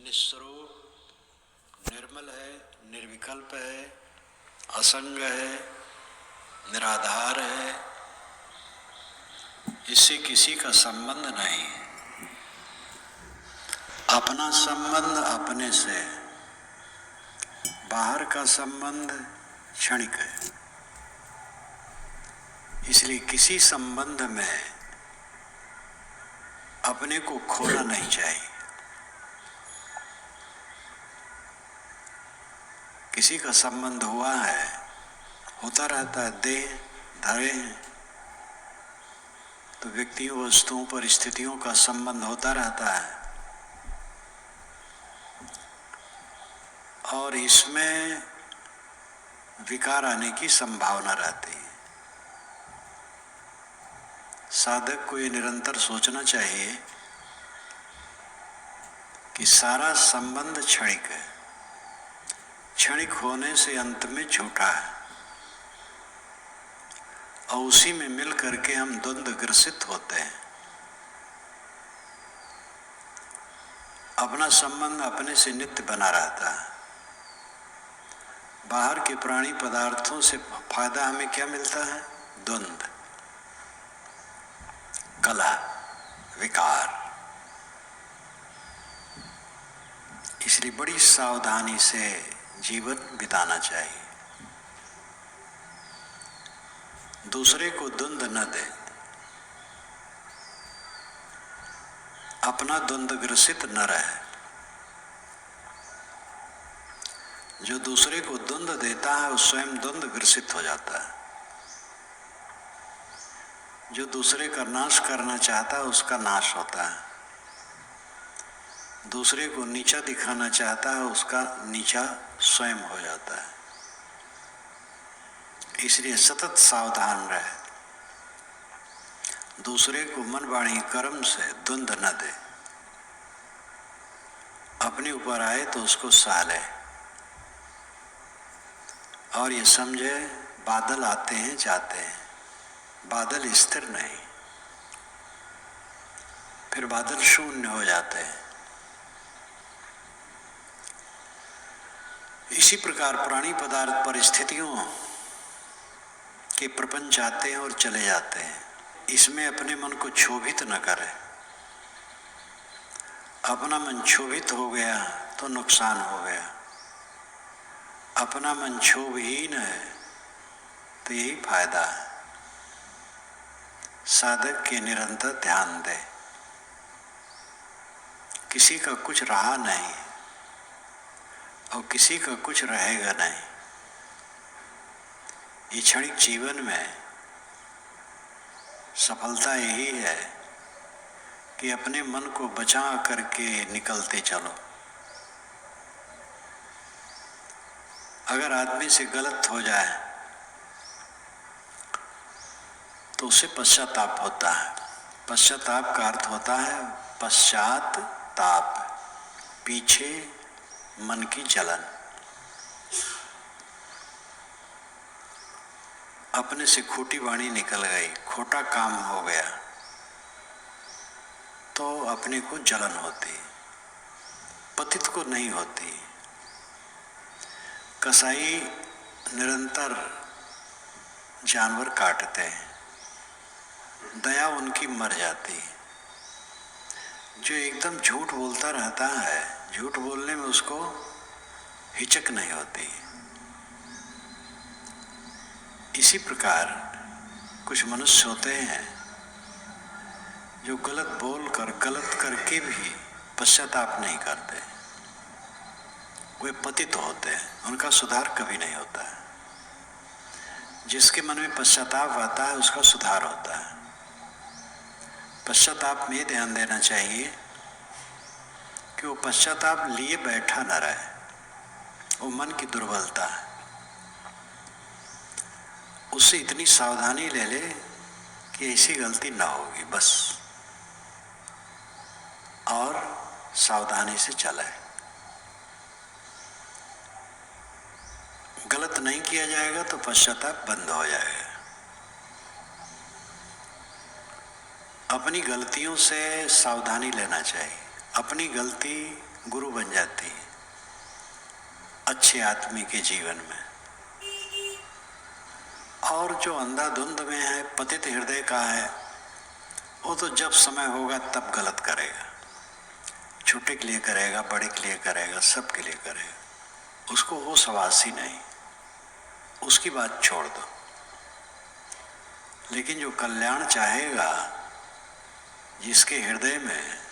निस्वरूप, निर्मल है, निर्विकल्प है, असंग है, निराधार है, इससे किसी का संबंध नहीं है। अपना संबंध अपने से, बाहर का संबंध क्षणिक है। इसलिए किसी संबंध में अपने को खोना नहीं चाहिए। किसी का संबंध हुआ है, होता रहता है, देह धरे हैं तो व्यक्तियों, वस्तुओं, परिस्थितियों का संबंध होता रहता है और इसमें विकार आने की संभावना रहती है। साधक को ये निरंतर सोचना चाहिए कि सारा संबंध क्षणिक है, क्षणिक होने से अंत में झूठा है और उसी में मिल करके हम द्वंद्व ग्रसित होते हैं। अपना संबंध अपने से नित्य बना रहता है। बाहर के प्राणी पदार्थों से फायदा हमें क्या मिलता है? द्वंद्व, कलह, विकार। इसलिए बड़ी सावधानी से जीवन बिताना चाहिए। दूसरे को द्वंद्व न दे, अपना द्वंद्व ग्रसित न रहे। जो दूसरे को द्वंद्व देता है वो स्वयं द्वंद्व ग्रसित हो जाता है। जो दूसरे का नाश करना चाहता है उसका नाश होता है। दूसरे को नीचा दिखाना चाहता है उसका नीचा स्वयं हो जाता है। इसलिए सतत सावधान रहे, दूसरे को मन वाणी कर्म से द्वंद्व न दे। अपने ऊपर आए तो उसको सह ले और ये समझे बादल आते हैं जाते हैं, बादल स्थिर नहीं, फिर बादल शून्य हो जाते हैं। इसी प्रकार प्राणी पदार्थ परिस्थितियों के प्रपंच आते हैं और चले जाते हैं। इसमें अपने मन को क्षोभित न करें। अपना मन क्षोभित हो गया तो नुकसान हो गया। अपना मन क्षोभहीन है तो यही फायदा है। साधक के निरंतर ध्यान दे, किसी का कुछ रहा नहीं और किसी का कुछ रहेगा नहीं। ये क्षणिक जीवन में सफलता यही है कि अपने मन को बचा करके निकलते चलो। अगर आदमी से गलत हो जाए तो उसे पश्चाताप होता है। पश्चाताप का अर्थ होता है पश्चात ताप, पीछे मन की जलन। अपने से खोटी वाणी निकल गई, खोटा काम हो गया तो अपने को जलन होती, पतित को नहीं होती। कसाई निरंतर जानवर काटते हैं, दया उनकी मर जाती। जो एकदम झूठ बोलता रहता है, झूठ बोलने में उसको हिचक नहीं होती। इसी प्रकार कुछ मनुष्य होते हैं जो गलत बोलकर, गलत करके भी पश्चाताप नहीं करते। वे पतित होते हैं, उनका सुधार कभी नहीं होता है। जिसके मन में पश्चाताप आता है उसका सुधार होता है। पश्चाताप में ध्यान देना चाहिए कि वो पश्चाताप लिए बैठा न रहे, वो मन की दुर्बलता है। उससे इतनी सावधानी ले ले कि ऐसी गलती ना होगी बस, और सावधानी से चले। गलत नहीं किया जाएगा तो पश्चाताप बंद हो जाएगा। अपनी गलतियों से सावधानी लेना चाहिए। अपनी गलती गुरु बन जाती है अच्छे आदमी के जीवन में। और जो अंधाधुंध में है, पतित हृदय का है, वो तो जब समय होगा तब गलत करेगा, छोटे के लिए करेगा, बड़े के लिए करेगा, सब के लिए करेगा, उसको वो सवास ही नहीं, उसकी बात छोड़ दो। लेकिन जो कल्याण चाहेगा, जिसके हृदय में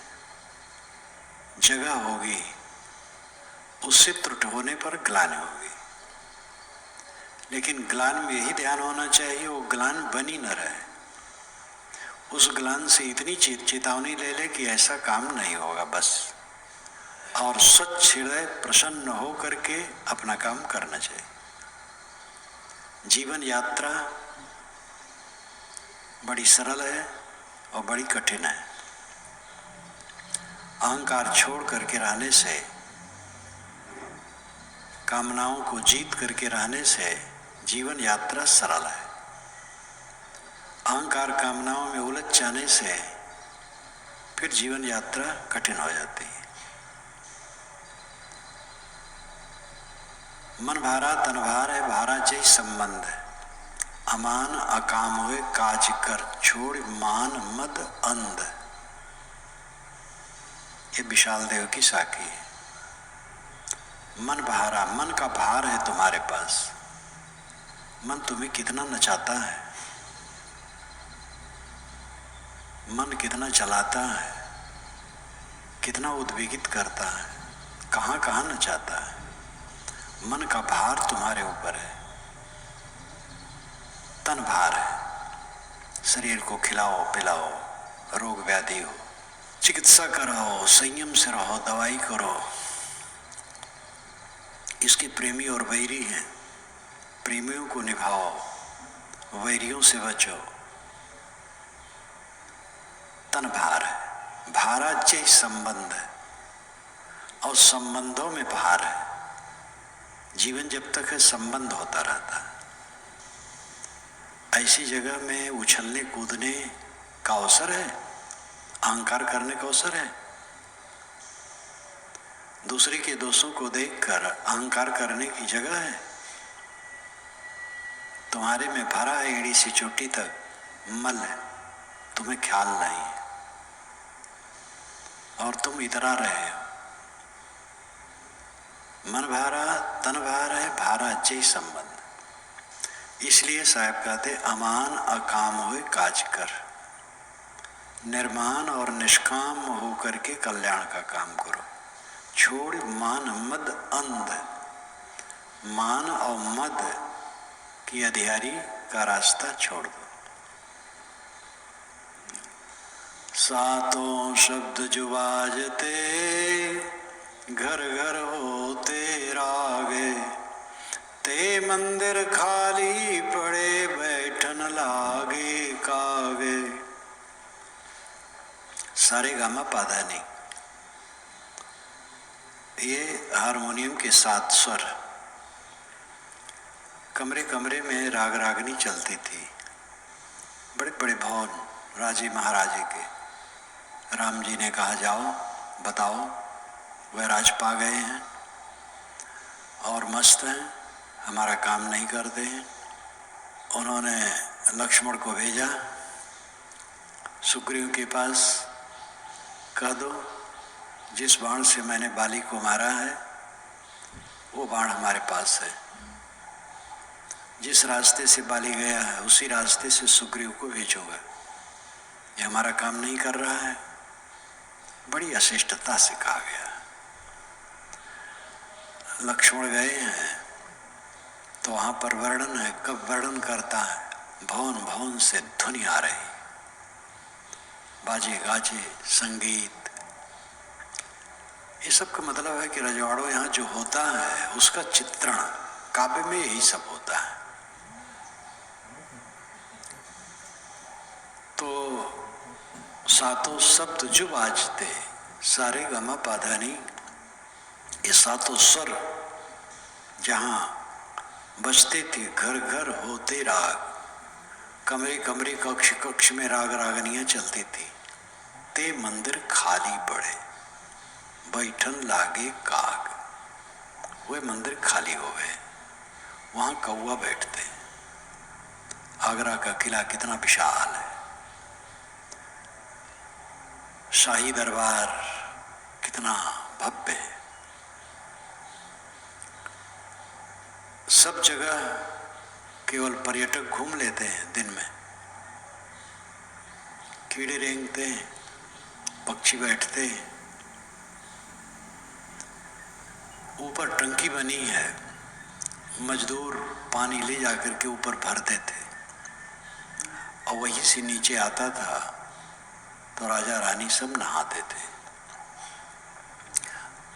जगह होगी, उससे त्रुटि होने पर ग्लानि होगी। लेकिन ग्लान में यही ध्यान होना चाहिए वो ग्लान बनी न रहे, उस ग्लान से इतनी चेतावनी ले ले कि ऐसा काम नहीं होगा बस, और स्वच्छ हृदय प्रसन्न हो करके अपना काम करना चाहिए। जीवन यात्रा बड़ी सरल है और बड़ी कठिन है। अहंकार छोड़ करके रहने से, कामनाओं को जीत करके रहने से जीवन यात्रा सरल है। अहंकार कामनाओं में उलझ जाने से फिर जीवन यात्रा कठिन हो जाती है। मन भारा तन भार है, भारा जय संबंध है। अमान अकाम हुए काज कर, छोड़ मान मद अंध। ये विशाल देव की साखी है। मन भारा, मन का भार है तुम्हारे पास। मन तुम्हें कितना नचाता है, मन कितना जलाता है, कितना उद्वेगित करता है, कहाँ कहाँ नचाता है। मन का भार तुम्हारे ऊपर है। तन भार है, शरीर को खिलाओ पिलाओ, रोग व्याधि हो, चिकित्सा कराओ, संयम से रहो, दवाई करो। इसके प्रेमी और वैरी हैं, प्रेमियों को निभाओ, वैरियों से बचो। तन भार है, भारा जय संबंध है, और संबंधों में भार है। जीवन जब तक है संबंध होता रहता है। ऐसी जगह में उछलने कूदने का अवसर है, अहंकार करने का अवसर है। दूसरे के दोषों को देखकर अहंकार करने की जगह है। तुम्हारे में भरा है एड़ी से चोटी तक मल है, तुम्हें ख्याल नहीं है और तुम इतरा रहे हो। मन भारा तन भार है, भारा जय संबंध। इसलिए साहब कहते अमान अकाम हुए काज कर, निर्माण और निष्काम होकर के कल्याण का काम करो। छोड़ मान मद अंध, मान और मद की अधियारी का रास्ता छोड़ दो। सातों शब्द जो बाजते, घर घर होते रागे, ते मंदिर खाली पड़े, बैठन लागे कागे। सारे गामा पाधा नहीं, ये हारमोनियम के 7 स्वर। कमरे कमरे में राग रागनी चलती थी। बड़े बड़े भवन राजे महाराजे के। राम जी ने कहा जाओ बताओ, वह राज पा गए हैं और मस्त हैं, हमारा काम नहीं करते हैं। उन्होंने लक्ष्मण को भेजा सुग्रीव के पास, कह दो जिस बाण से मैंने बाली को मारा है वो बाण हमारे पास है। जिस रास्ते से बाली गया है उसी रास्ते से सुग्रीव को भेजोगा। ये हमारा काम नहीं कर रहा है। बड़ी अशिष्टता से कहा गया। लक्ष्मण गए हैं तो वहां पर वर्णन है, कब वर्णन करता है, भवन भवन से ध्वनि आ रही, बाजे गाजे संगीत। ये सब का मतलब है कि रजवाड़ों यहाँ जो होता है उसका चित्रण काव्य में यही सब होता है। तो सातों शब्द जो बाजते, सारे गमा पाधानी, ये सातों स्वर जहाँ बजते थे, घर घर होते राग, कमरे कमरे कक्ष कक्ष में राग रागनियाँ चलती थी। ते मंदिर खाली पड़े। बैठन लागे काग। वह मंदिर खाली हो गए, वहां कौवा बैठते। आगरा का किला कितना विशाल है, शाही दरबार कितना भव्य है। सब जगह केवल पर्यटक घूम लेते हैं दिन में, कीड़े रेंगते, पक्षी बैठते। ऊपर टंकी बनी है, मजदूर पानी ले जाकर के ऊपर भरते थे और वहीं से नीचे आता था तो राजा रानी सब नहाते थे।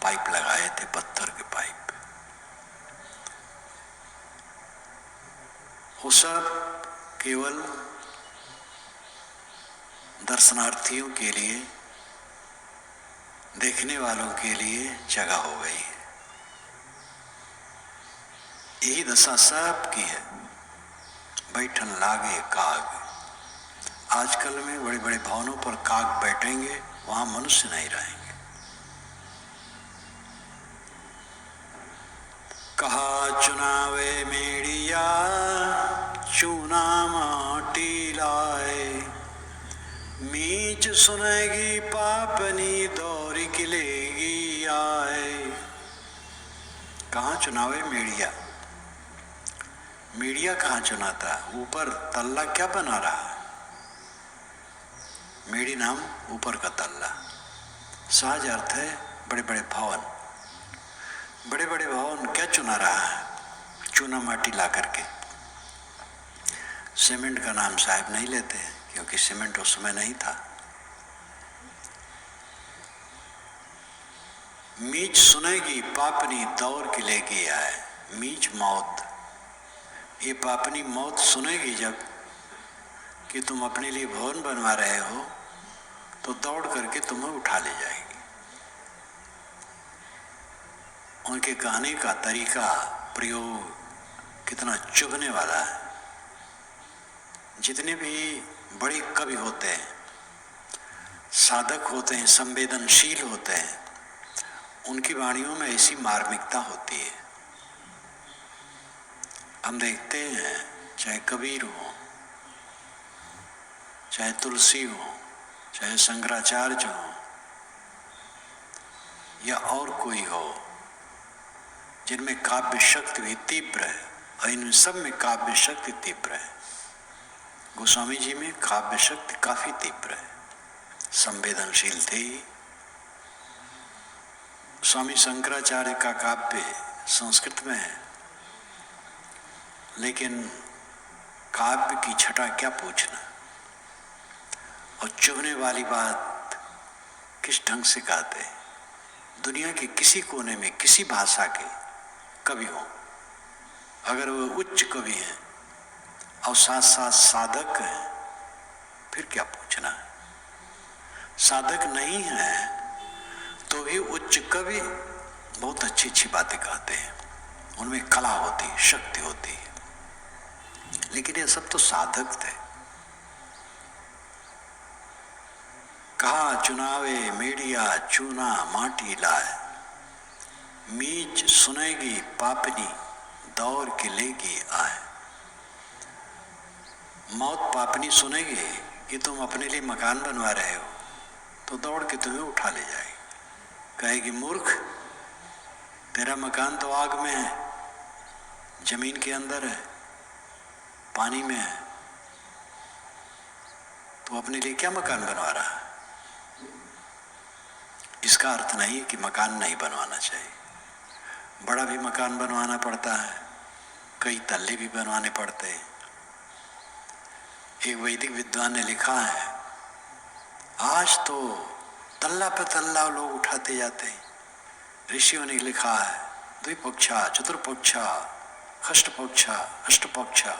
पाइप लगाए थे, पत्थर के पाइप। वो सब केवल दर्शनार्थियों के लिए, देखने वालों के लिए जगह हो गई है। यही दशा सब की है। बैठन लागे काग। आजकल में बड़े बड़े भवनों पर काग बैठेंगे, वहां मनुष्य नहीं रहेंगे। कहा चुनावे मेड़िया चूना माटी लाए, मीच सुनेगी पापनी दौरी किलेगी आए। कहाँ चुनावे मेड़िया? मेड़िया कहाँ चुनाता? ऊपर तल्ला क्या बना रहा है? मेड़ी नाम ऊपर का तल्ला। सहज अर्थ है बड़े बड़े भवन। बड़े बड़े भवन क्या चुना रहा है? चूना माटी ला करके। सीमेंट का नाम साहब नहीं लेते क्योंकि सीमेंट उस समय नहीं था। मीच सुनेगी पापनी दौड़ के लेके आए। मीच मौत, ये पापनी मौत सुनेगी जब कि तुम अपने लिए भवन बनवा रहे हो तो दौड़ करके तुम्हें उठा ले जाएगी। उनके कहने का तरीका, प्रयोग कितना चुभने वाला है। जितने भी बड़े कवि होते हैं, साधक होते हैं, संवेदनशील होते हैं, उनकी वाणियों में ऐसी मार्मिकता होती है। हम देखते हैं चाहे कबीर हो, चाहे तुलसी हो, चाहे शंकराचार्य हो या और कोई हो, जिनमें काव्य शक्ति भी तीव्र है, और इन सब में काव्य शक्ति तीव्र है। गोस्वामी जी में काव्य शक्ति काफी तीव्र है, संवेदनशील थे। स्वामी शंकराचार्य का काव्य संस्कृत में है, लेकिन काव्य की छटा क्या पूछना। और चुभने वाली बात किस ढंग से कहते हैं। दुनिया के किसी कोने में किसी भाषा के कवि हो, अगर वो उच्च कवि हैं और साथ साथ साधक हैं, फिर क्या पूछना है। साधक नहीं है तो भी उच्च कवि बहुत अच्छी अच्छी बातें कहते हैं, उनमें कला होती है, शक्ति होती है। लेकिन ये सब तो साधक थे। कहा चुनावे मेड़िया चूना माटी लाए, मीच सुनेगी पापनी दौड़ के लेगी आए। मौत पापनी सुनेगी कि तुम अपने लिए मकान बनवा रहे हो तो दौड़ के तुम्हें उठा ले जाएगी। कहेगी मूर्ख, तेरा मकान तो आग में है, जमीन के अंदर है, पानी में है, तो अपने लिए क्या मकान बनवा रहा है। इसका अर्थ नहीं कि मकान नहीं बनवाना चाहिए। बड़ा भी मकान बनवाना पड़ता है, कई तल्ले भी बनवाने पड़ते हैं। एक वैदिक विद्वान ने लिखा है, आज तो तल्ला पे तल्ला लोग उठाते जाते हैं। ऋषियों ने लिखा है, द्विपक्षा चतुर्पक्षा षष्ठपक्षा अष्टपक्षा,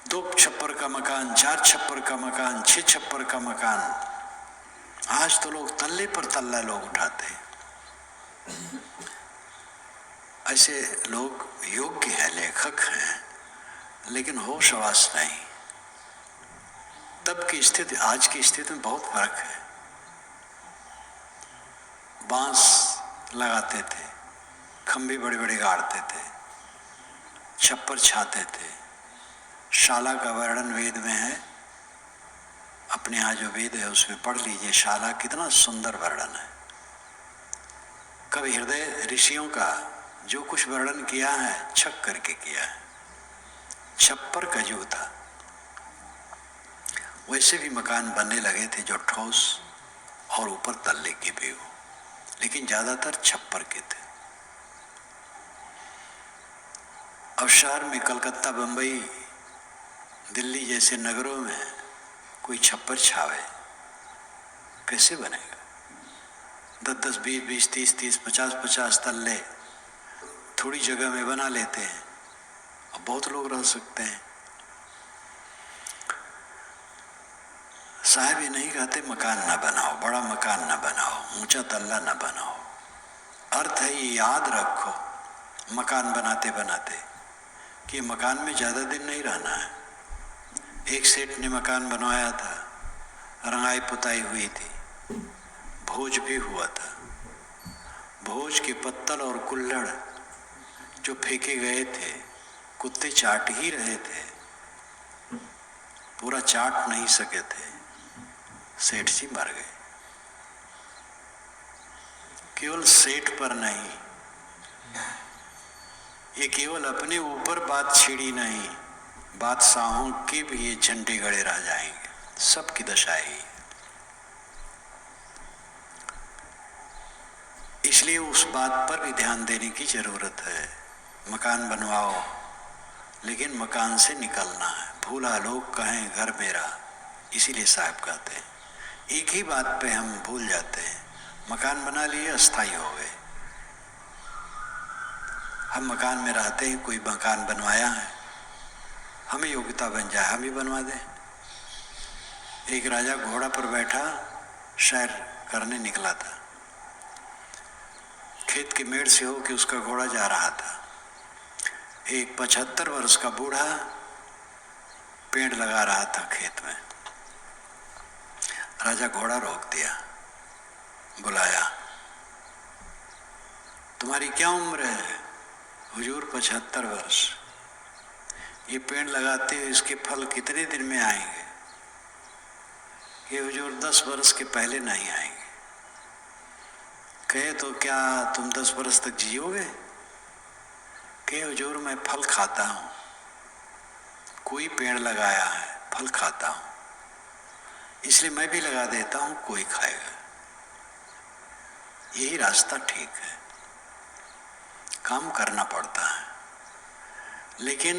2 छप्पर का मकान, 4 छप्पर का मकान, 6 छप्पर का मकान। आज तो लोग तल्ले पर तल्ला लोग उठाते हैं। ऐसे लोग योग्य हैं, लेखक हैं, लेकिन होश हवास नहीं। तब की स्थिति आज की स्थिति में बहुत फर्क है। बांस लगाते थे, खंभे बड़े बड़े गाड़ते थे, छप्पर छाते थे। शाला का वर्णन वेद में है, अपने यहाँ जो वेद है उसमें पढ़ लीजिए, शाला कितना सुंदर वर्णन है। कवि हृदय ऋषियों का जो कुछ वर्णन किया है छक करके किया है। छप्पर का युग था, वैसे भी मकान बनने लगे थे जो ठोस और ऊपर तल्ले के भी हो, लेकिन ज्यादातर छप्पर के थे। अब शहर में कलकत्ता, बंबई, दिल्ली जैसे नगरों में कोई छप्पर छावे, कैसे बनेगा? 10-10, 20-20, 30-30, 50-50 तल्ले थोड़ी जगह में बना लेते हैं, अब बहुत लोग रह सकते हैं। साहब ये नहीं कहते मकान ना बनाओ, बड़ा मकान ना बनाओ, ऊंचा तल्ला ना बनाओ। अर्थ है ये याद रखो मकान बनाते बनाते कि मकान में ज़्यादा दिन नहीं रहना है। एक सेठ ने मकान बनवाया था, रंगाई पुताई हुई थी, भोज भी हुआ था। भोज के पत्तल और कुल्हड़ जो फेंके गए थे, कुत्ते चाट ही रहे थे, पूरा चाट नहीं सके थे, सेठ जी मर गए। केवल सेठ पर नहीं, ये केवल अपने ऊपर बात छिड़ी नहीं, बादशाहों के भी ये झंडे गड़े रह जाएंगे, सबकी दशा ही। इसलिए उस बात पर भी ध्यान देने की जरूरत है। मकान बनवाओ, लेकिन मकान से निकलना है। भूला लोग कहें घर मेरा, इसीलिए साहब कहते हैं। एक ही बात पे हम भूल जाते हैं, मकान बना लिए अस्थायी हो गए। हम मकान में रहते हैं, कोई मकान बनवाया है, हमें योग्यता बन जाए हम ही बनवा दें। एक राजा घोड़ा पर बैठा सैर करने निकला था, खेत के मेड़ से होकर उसका घोड़ा जा रहा था। एक 75 वर्ष का बूढ़ा पेड़ लगा रहा था खेत में। राजा घोड़ा रोक दिया, बुलाया, तुम्हारी क्या उम्र है? हुजूर 75 वर्ष। ये पेड़ लगाते हो, इसके फल कितने दिन में आएंगे? ये हुजूर 10 वर्ष के पहले नहीं आएंगे। कहे तो क्या तुम 10 वर्ष तक जियोगे? कहे हुजूर मैं फल खाता हूं, कोई पेड़ लगाया है, फल खाता हूं, इसलिए मैं भी लगा देता हूं, कोई खाएगा। यही रास्ता ठीक है, काम करना पड़ता है, लेकिन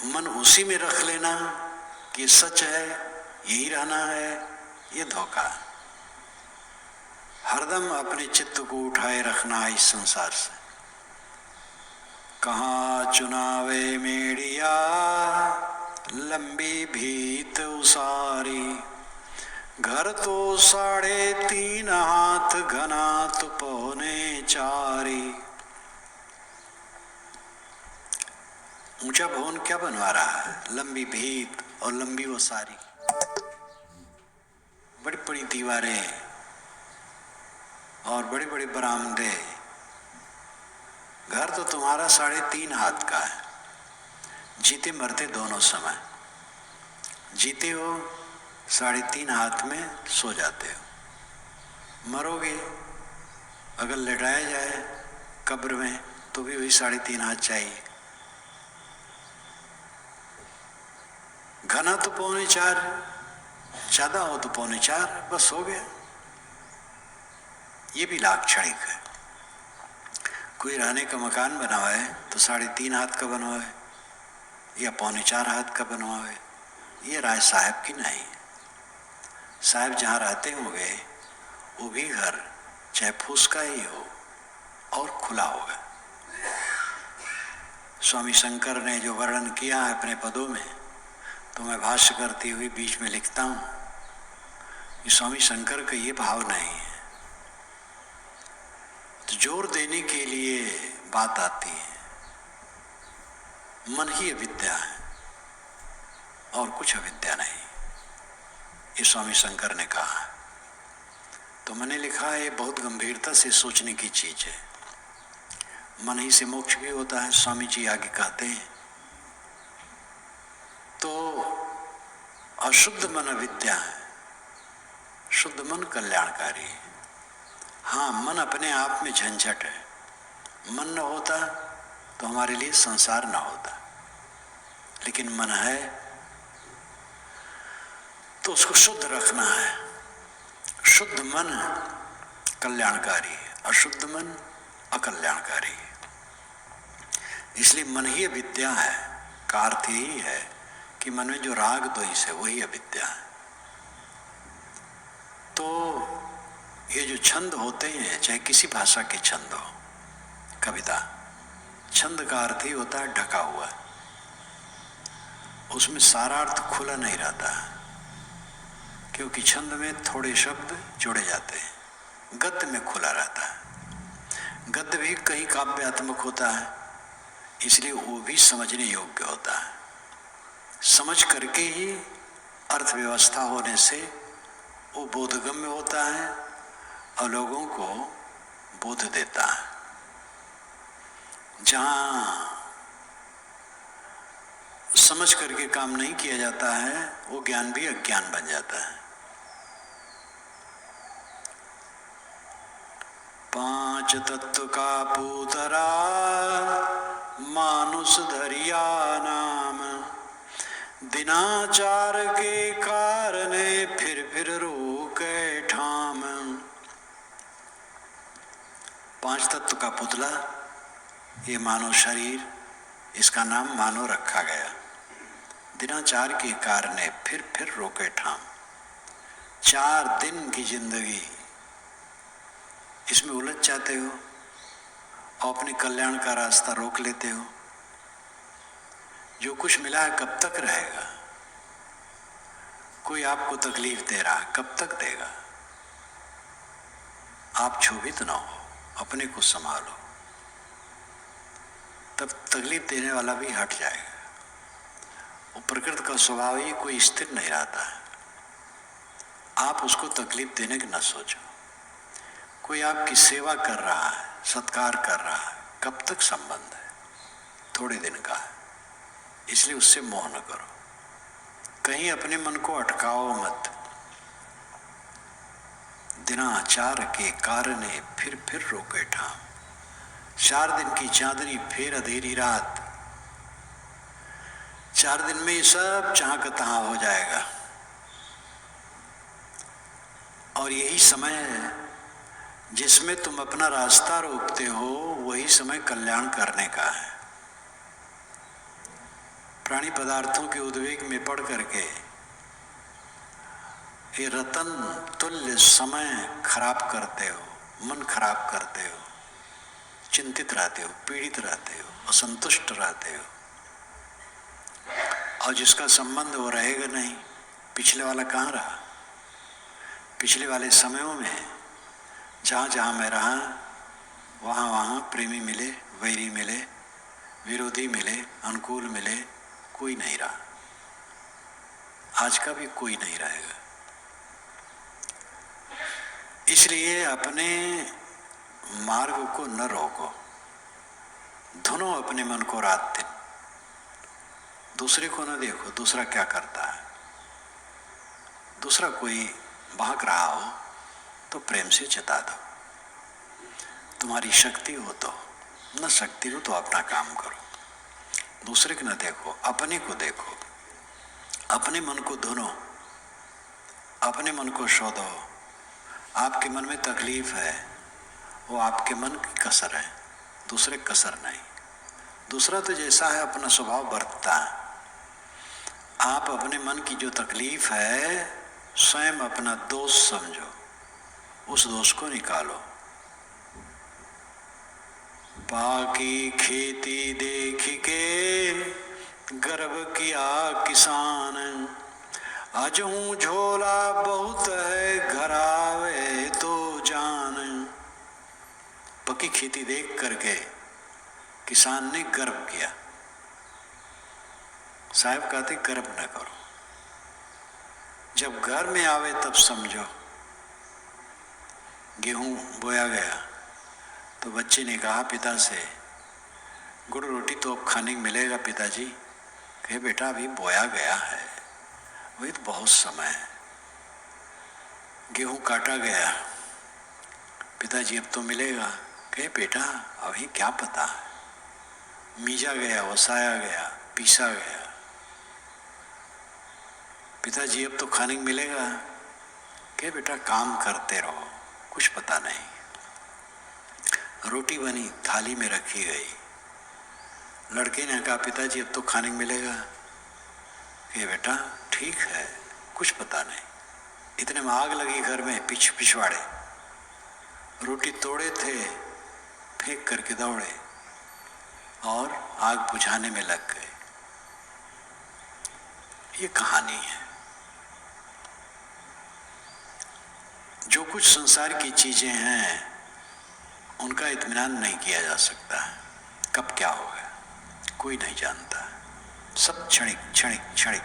मन उसी में रख लेना कि सच है, यही रहना है, ये धोखा है। हरदम अपने चित्त को उठाए रखना है इस संसार से। कहाँ चुनावे मेड़िया, लंबी भीत उसारी, घर तो 3.5 हाथ घना तो 4.25। ऊंचा भवन क्या बनवा रहा है? लंबी भीत और लंबी उसारी, बड़ी बड़ी दीवारें और बड़े बड़े बरामदे। घर तो तुम्हारा 3.5 हाथ का है, जीते मरते दोनों समय। जीते हो 3.5 हाथ में सो जाते हो, मरोगे अगर लेटाया जाए कब्र में तो भी वही 3.5 हाथ चाहिए। घना तो 4.25, ज्यादा हो तो 4.25, बस हो गया। ये भी लाक्षणिक है। कोई रहने का मकान बनवाए तो 3.5 हाथ का बनवाए या 4.25 हाथ का बनवाए, ये राय साहब की नहीं। साहब जहाँ रहते होंगे वो भी घर चाहे फूस का ही हो और खुला होगा। स्वामी शंकर ने जो वर्णन किया है अपने पदों में, तो मैं भाष्य करती हुई बीच में लिखता हूँ कि स्वामी शंकर का ये भाव नहीं है। तो जोर देने के लिए बात आती है, मन ही अविद्या है और कुछ अविद्या नहीं, ये स्वामी शंकर ने कहा है। तो मैंने लिखा है ये बहुत गंभीरता से सोचने की चीज है। मन ही से मोक्ष भी होता है, स्वामी जी आगे कहते हैं। तो अशुद्ध मन अविद्या है, शुद्ध मन कल्याणकारी है। हाँ, मन अपने आप में झंझट है। मन न होता तो हमारे लिए संसार न होता, लेकिन मन है तो उसको शुद्ध रखना है। शुद्ध मन कल्याणकारी है, अशुद्ध मन अकल्याणकारी है। इसलिए मन ही अविद्या है का अर्थ यही है कि मन में जो राग द्वेष है वही अविद्या है। तो ये जो छंद होते हैं, चाहे किसी भाषा के छंद हो, कविता, छंद का अर्थ ही होता है ढका हुआ, उसमें सारा अर्थ खुला नहीं रहता, क्योंकि छंद में थोड़े शब्द जोड़े जाते हैं। गद्य में खुला रहता है। गद्य भी कहीं काव्यात्मक होता है, इसलिए वो भी समझने योग्य होता है। समझ करके ही अर्थव्यवस्था होने से वो बोधगम्य होता है और लोगों को बोध देता है। जहाँ समझ करके काम नहीं किया जाता है वो ज्ञान भी अज्ञान बन जाता है। पांच तत्व का पूतरा मानुष धरिया नाम, दिनाचार के कारणे फिर रोके ठाम। पांच तत्व का पुतला, ये मानव शरीर, इसका नाम मानव रखा गया। दिनाचार के कारणे फिर रोके ठाम। 4 दिन की जिंदगी इसमें उलझ जाते हो और अपने कल्याण का रास्ता रोक लेते हो। जो कुछ मिला है कब तक रहेगा? कोई आपको तकलीफ दे रहा है, कब तक देगा? आप क्षोभित ना हो, अपने को संभालो, तब तकलीफ देने वाला भी हट जाएगा। वो प्रकृति का स्वभाव ही कोई स्थिर नहीं रहता है। आप उसको तकलीफ देने की न सोचो। कोई आपकी सेवा कर रहा है, सत्कार कर रहा है, कब तक संबंध है? थोड़े दिन का है, इसलिए उससे मोह न करो। कहीं अपने मन को अटकाओ मत। दिनाचार के कारणे फिर रोके ठाम। 4 दिन की चांदनी फिर अंधेरी रात। 4 दिन में ये सब जहां का तहां हो जाएगा। और यही समय है जिसमें तुम अपना रास्ता रोकते हो, वही समय कल्याण करने का है। प्राणी पदार्थों के उद्वेग में पड़ करके ये रतन तुल्य समय खराब करते हो, मन खराब करते हो, चिंतित रहते हो, पीड़ित रहते हो, असंतुष्ट रहते हो। और जिसका संबंध वो रहेगा नहीं। पिछले वाला कहाँ रहा? पिछले वाले समयों में जहाँ जहाँ मैं रहा, वहाँ वहाँ प्रेमी मिले, वैरी मिले, विरोधी मिले, अनुकूल मिले, कोई नहीं रहा। आज का भी कोई नहीं रहेगा। इसलिए अपने मार्ग को न रोको, धुनो अपने मन को रात दिन। दूसरे को न देखो दूसरा क्या करता है। दूसरा कोई भाग रहा हो तो प्रेम से चिता दो। तुम्हारी शक्ति हो तो, न शक्ति हो तो अपना काम करो। दूसरे को न देखो, अपने को देखो। अपने मन को धुनो, अपने मन को शोधो। आपके मन में तकलीफ है, वो आपके मन की कसर है, दूसरे कसर नहीं। दूसरा तो जैसा है अपना स्वभाव बरतता है। आप अपने मन की जो तकलीफ है स्वयं अपना दोष समझो, उस दोष को निकालो। पाकी खेती देख के गर्व किया किसान, अजहूं झोला बहुत है घर आवे तो जान। पकी खेती देख करके किसान ने गर्व किया। साहब कहते गर्व न करो, जब घर में आवे तब समझो। गेहूं बोया गया तो बच्चे ने कहा पिता से, गुड़ रोटी तो अब खाने को मिलेगा पिताजी। कहे बेटा अभी बोया गया है, वही तो बहुत समय है। गेहूं काटा गया, पिताजी अब तो मिलेगा। कहे बेटा अभी क्या पता है, मीजा गया, वसाया गया, पीसा गया, पिताजी अब तो खाने को मिलेगा। कहे बेटा काम करते रहो, कुछ पता नहीं। रोटी बनी, थाली में रखी गई, लड़के ने कहा पिताजी अब तो खाने को मिलेगा। कहे बेटा ठीक है, कुछ पता नहीं। इतने में आग लगी घर में, पिछवाड़े रोटी तोड़े थे, फेंक करके दौड़े और आग बुझाने में लग गए। ये कहानी है। जो कुछ संसार की चीजें हैं उनका इत्मीनान नहीं किया जा सकता। कब क्या होगा कोई नहीं जानता, सब क्षणिक क्षणिक क्षणिक।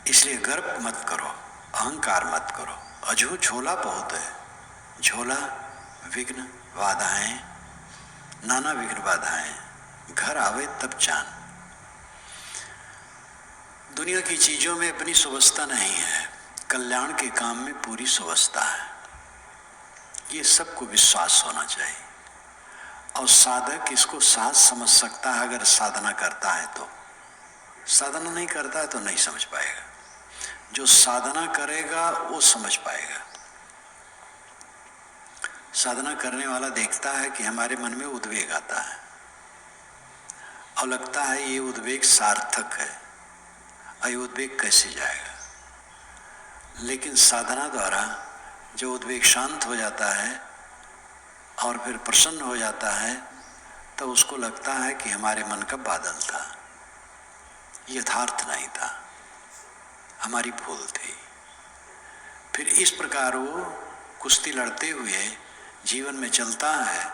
इसलिए गर्व मत करो, अहंकार मत करो। अजू झोला बहुत है, झोला विघ्न बाधाएं, नाना विघ्न बाधाएं, घर आवे तब जान। दुनिया की चीजों में अपनी सुवस्था नहीं है, कल्याण के काम में पूरी सुवस्था है। ये सबको विश्वास होना चाहिए। और साधक इसको साथ समझ सकता है अगर साधना करता है तो। साधना नहीं करता है तो नहीं समझ पाएगा। जो साधना करेगा वो समझ पाएगा। साधना करने वाला देखता है कि हमारे मन में उद्वेग आता है और लगता है ये उद्वेग सार्थक है, और ये उद्वेग कैसे जाएगा। लेकिन साधना द्वारा जो उद्वेग शांत हो जाता है और फिर प्रसन्न हो जाता है, तो उसको लगता है कि हमारे मन का बादल था, यथार्थ नहीं था, हमारी भूल थी। फिर इस प्रकार वो कुश्ती लड़ते हुए जीवन में चलता है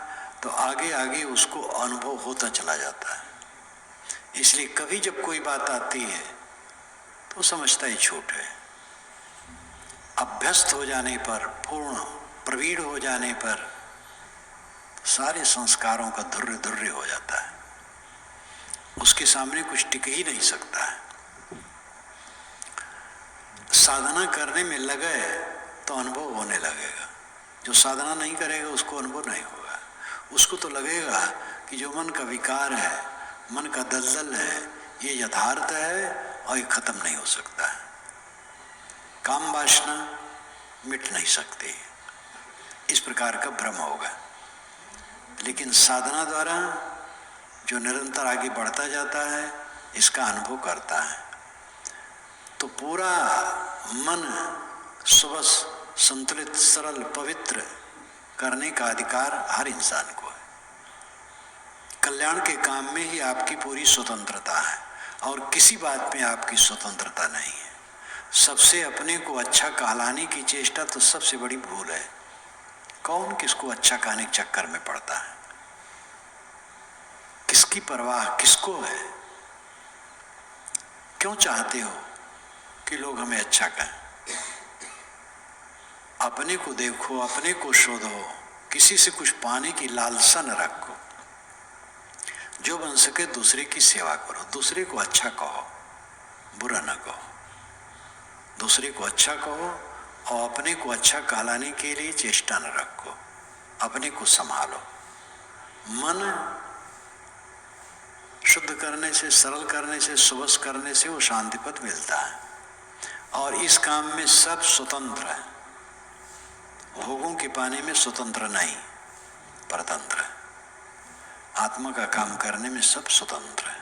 तो आगे आगे उसको अनुभव होता चला जाता है। इसलिए कभी जब कोई बात आती है तो समझता ही छूट है। अभ्यस्त हो जाने पर, पूर्ण प्रवीण हो जाने पर सारे संस्कारों का धुर्य धुर्य हो जाता है। उसके सामने कुछ टिक ही नहीं सकता है। साधना करने में लगे तो अनुभव होने लगेगा। जो साधना नहीं करेगा उसको अनुभव नहीं होगा। उसको तो लगेगा कि जो मन का विकार है, मन का दलदल है, ये यथार्थ है और ये खत्म नहीं हो सकता है। काम वासना मिट नहीं सकती, इस प्रकार का भ्रम होगा। लेकिन साधना द्वारा जो निरंतर आगे बढ़ता जाता है, इसका अनुभव करता है, तो पूरा मन सुबह संतुलित, सरल, पवित्र करने का अधिकार हर इंसान को है। कल्याण के काम में ही आपकी पूरी स्वतंत्रता है और किसी बात में आपकी स्वतंत्रता नहीं है। सबसे अपने को अच्छा कहलाने की चेष्टा तो सबसे बड़ी भूल है। कौन किसको अच्छा कहने के चक्कर में पड़ता है? किसकी परवाह किसको है? क्यों चाहते हो कि लोग हमें अच्छा कहें? अपने को देखो, अपने को शोधो, किसी से कुछ पाने की लालसा न रखो। जो बन सके दूसरे की सेवा करो, दूसरे को अच्छा कहो, बुरा न कहो। दूसरे को अच्छा कहो और अपने को अच्छा कहलाने के लिए चेष्टा न रखो। अपने को संभालो। मन शुद्ध करने से, सरल करने से, सुबस करने से वो शांति पद मिलता है। और इस काम में सब स्वतंत्र है। भोगों के पाने में स्वतंत्र नहीं, परतंत्र है। आत्मा का काम करने में सब स्वतंत्र है।